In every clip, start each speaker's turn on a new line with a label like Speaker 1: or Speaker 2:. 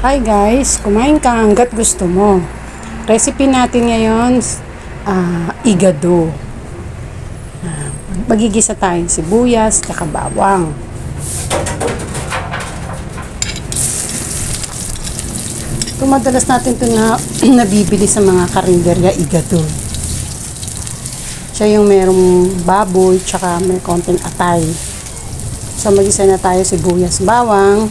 Speaker 1: Hi guys, kumain ka hanggat gusto mo. Recipe natin ngayon, igado. Magigisa tayong sibuyas, tsaka bawang. Ito madalas natin ito na nabibili sa mga karinderya, igado. Siya yung merong baboy, tsaka may konting atay. So magisa na tayo sibuyas, bawang.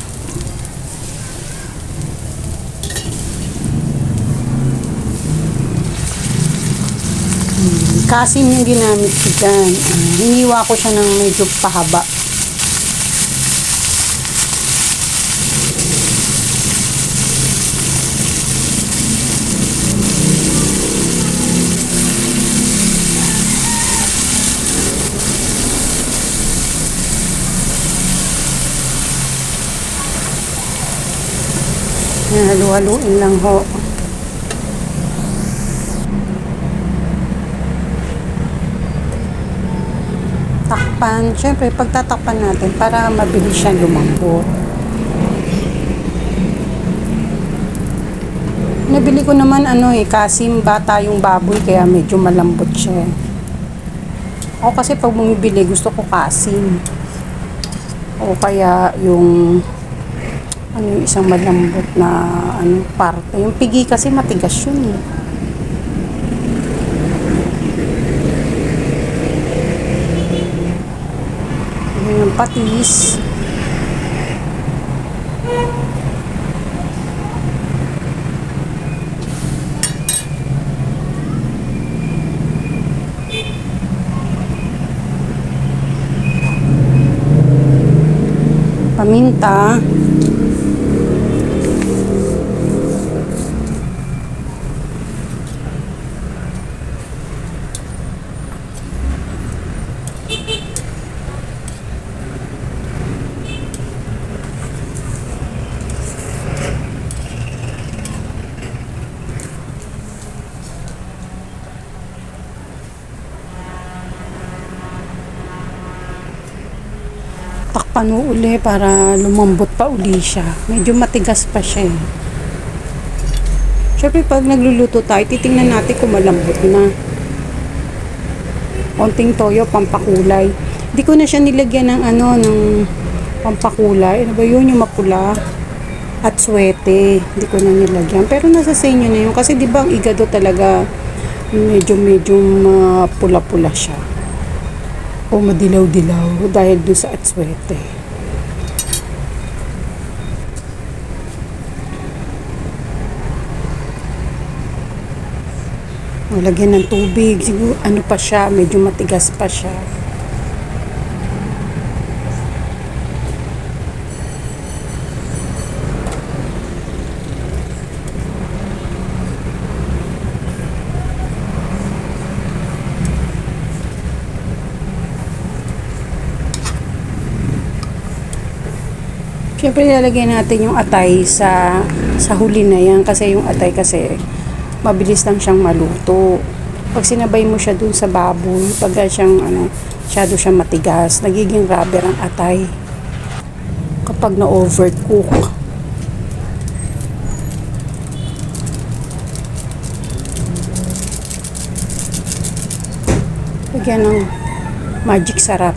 Speaker 1: Kasim yung ginamit ko dyan. Hiniwa ko siya ng medyo pahaba. Yan, halu-haluin lang ho. Takpan. Siyempre, pagtatakpan natin para mabilis siyang lumambot. Nabili ko naman kasim bata yung baboy kaya medyo malambot siya. Ako kasi pag bumibili gusto ko kasim. O kaya yung isang malambot na parte. Yung pigi kasi matigas yun. Yung patis. Paminta. Takpan mo uli para lumambot pa uli siya. Medyo matigas pa siya. Siyempre pag nagluluto tayo, titingnan natin kung malambot na. Konting toyo, pampakulay. Hindi ko na siya nilagyan ng pampakulay. Ano ba yun, yung mapula? At swete. Hindi ko na nilagyan. Pero nasa sa inyo na yun. Kasi di ba ang igado talaga medyo pula-pula siya. O madilaw-dilaw dahil doon sa atswete. O, lagyan ng tubig. Siguro pa siya, medyo matigas pa siya. Siyempre ilalagay natin yung atay sa huli na yan kasi yung atay kasi mabilis lang siyang maluto. Pag sinabay mo siya dun sa baboy, pag siyang masyado siyang matigas, nagiging rubber ang atay kapag na-overcook. Lagyan ng magic sarap.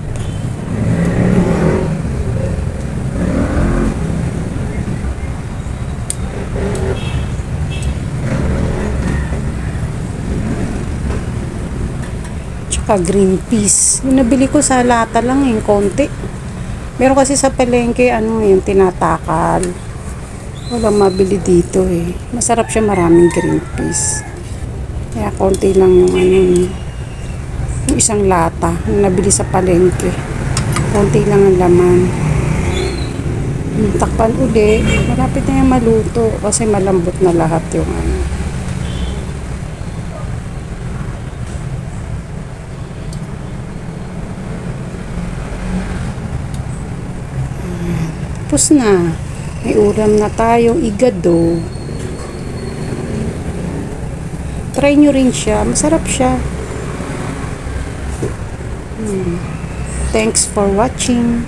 Speaker 1: Green peas. Yung nabili ko sa lata lang yung konti. Meron kasi sa palengke yung tinatakal. Walang mabili dito Masarap siya, maraming green peas. Kaya konti lang yung isang lata yung nabili sa palengke. Konti lang ang laman. Takpan uli. Malapit na yung maluto kasi malambot na lahat yung Tapos na. May ulam na tayong igado. Try nyo rin siya. Masarap siya. Thanks for watching.